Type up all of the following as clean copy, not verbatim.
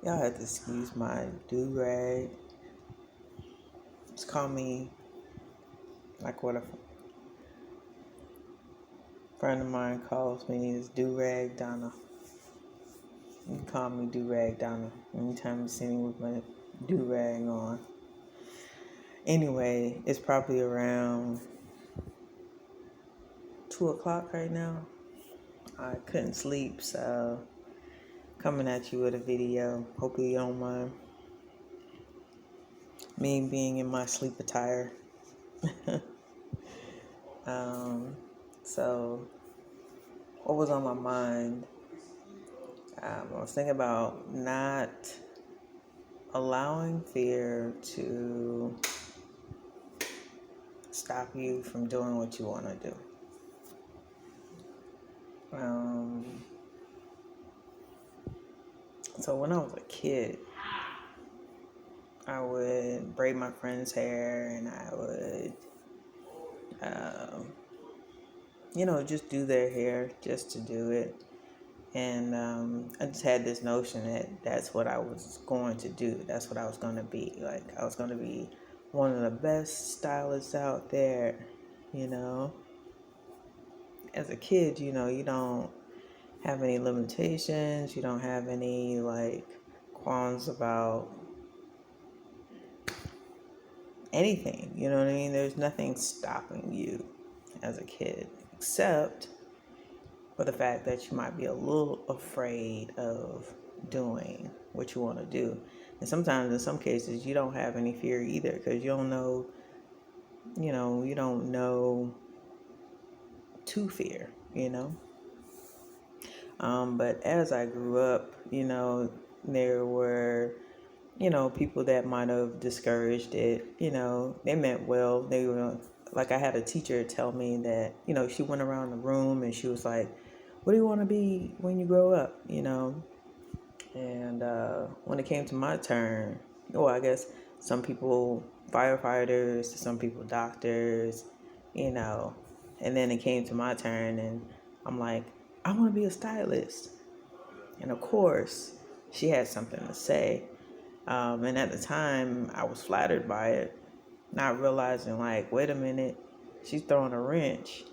Y'all have to excuse my do-rag. Just call me, like what a friend of mine calls me, is do-rag Donna. You can call me do-rag Donna anytime you see me with my do-rag on. Anyway, it's probably around 2 o'clock right now. I couldn't sleep, so coming at you with a video. Hopefully you don't mind me being in my sleep attire. um, so what was on my mind? I was thinking about not allowing fear to stop you from doing what you want to do. So when I was a kid, I would braid my friend's hair, and I would, just do their hair just to do it. And I just had this notion that that's what I was going to do. That's what I was going to be. Like, I was going to be one of the best stylists out there, you know. As a kid, you don't have any limitations. You don't have any, like, qualms about anything. You know what I mean? There's nothing stopping you as a kid, except for the fact that you might be a little afraid of doing what you want to do. And sometimes, in some cases, you don't have any fear either, because you don't know, you don't know to fear, But as I grew up, there were, people that might have discouraged it. They meant well. They were like, I had a teacher tell me that, she went around the room and she was like, what do you want to be when you grow up, And when it came to my turn, well, I guess some people firefighters, some people doctors, and then it came to my turn, and I'm like, I want to be a stylist. And of course, she had something to say. And at the time, I was flattered by it, not realizing, like, wait a minute, she's throwing a wrench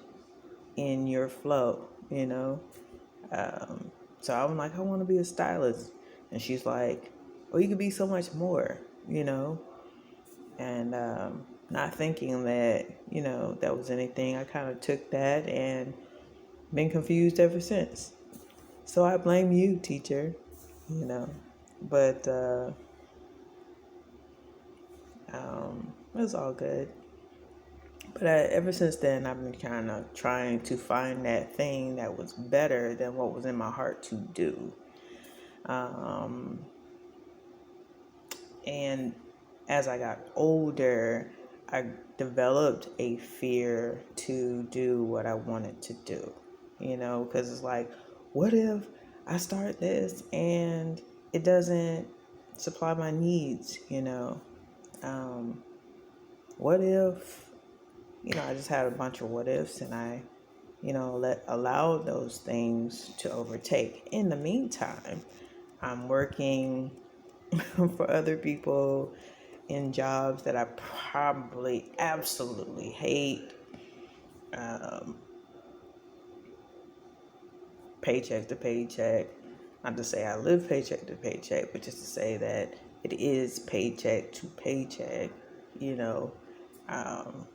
in your flow. So I'm like, I want to be a stylist. And she's like, well, you could be so much more. And not thinking that, that was anything. I kind of took that and been confused ever since. So I blame you, teacher, you know. But it was all good. But ever since then, I've been kind of trying to find that thing that was better than what was in my heart to do. And as I got older, I developed a fear to do what I wanted to do, because it's like, what if I start this and it doesn't supply my needs? What if, I just had a bunch of what ifs, and I, allowed those things to overtake. In the meantime, I'm working for other people in jobs that I probably absolutely hate. Paycheck to paycheck. Not to say I live paycheck to paycheck, but just to say that it is paycheck to paycheck, you know. Um,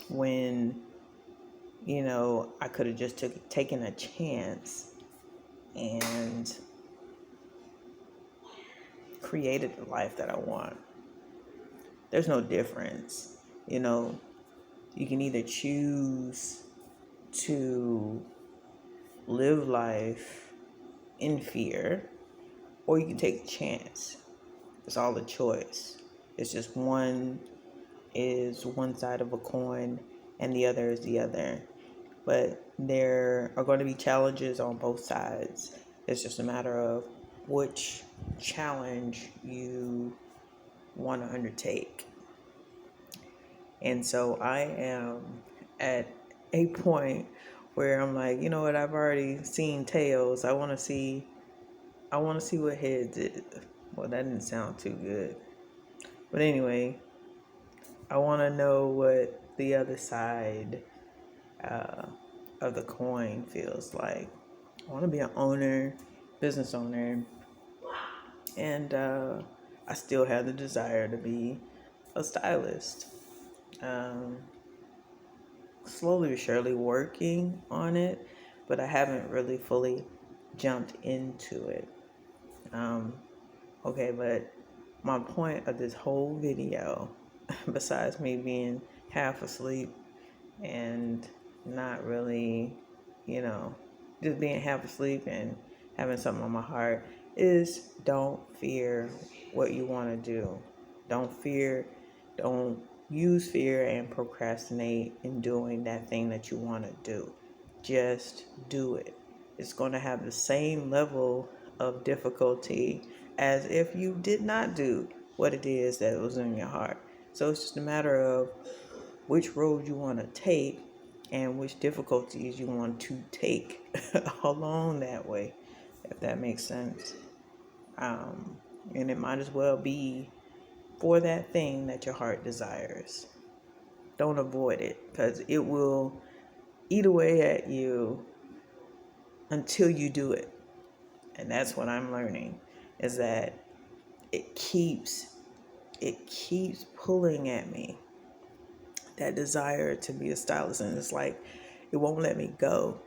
when, I could have just taken a chance and created the life that I want. There's no difference. You can either choose to live life in fear, or you can take a chance. It's all a choice. It's just one is one side of a coin and the other is the other. But there are going to be challenges on both sides. It's just a matter of which challenge you want to undertake. And so I am at a point where I'm like, you know what, I've already seen tails. I want to see what heads is. Well, that didn't sound too good. But anyway, I want to know what the other side uh, of the coin feels like. I want to be an owner, business owner, and I still have the desire to be a stylist. Um, Slowly but surely working on it, but I haven't really fully jumped into it. Um, okay, but my point of this whole video, besides me being half asleep and not really, you know, just being half asleep and having something on my heart, is don't fear what you want to do. Don't use fear and procrastinate in doing that thing that you want to do. Just do it. It's going to have the same level of difficulty as if you did not do what it is that was in your heart. So it's just a matter of which road you want to take and which difficulties you want to take along that way, if that makes sense. And it might as well be for that thing that your heart desires. Don't avoid it, because it will eat away at you until you do it. And that's what I'm learning, is that it keeps pulling at me, that desire to be a stylist, and it's like it won't let me go.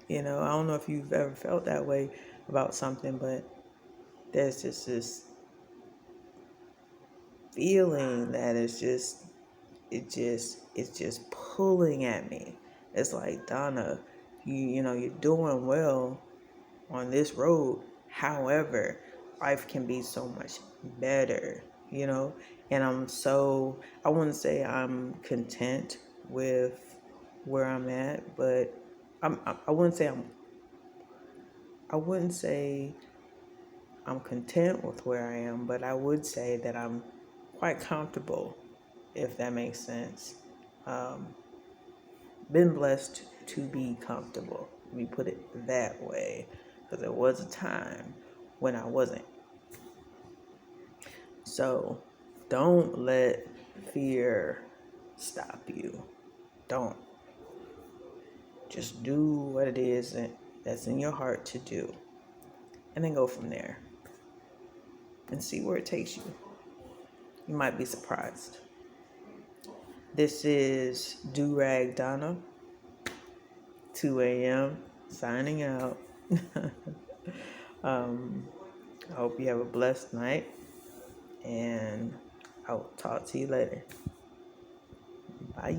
I don't know if you've ever felt that way about something, but there's just this feeling that it's just pulling at me. It's like, Donna, you're doing well on this road. However, life can be so much better, and I wouldn't say I'm content with where I'm at, but I wouldn't say I'm content with where I am, but I would say that I'm quite comfortable, if that makes sense. Um, been blessed to be comfortable. Let me put it that way, because there was a time when I wasn't. So don't let fear stop you. Don't. Just do what it is that's in your heart to do, and then go from there and see where it takes you. You might be surprised. This is Durag Donna, 2 a.m., signing out. I hope you have a blessed night, and I'll talk to you later. Bye.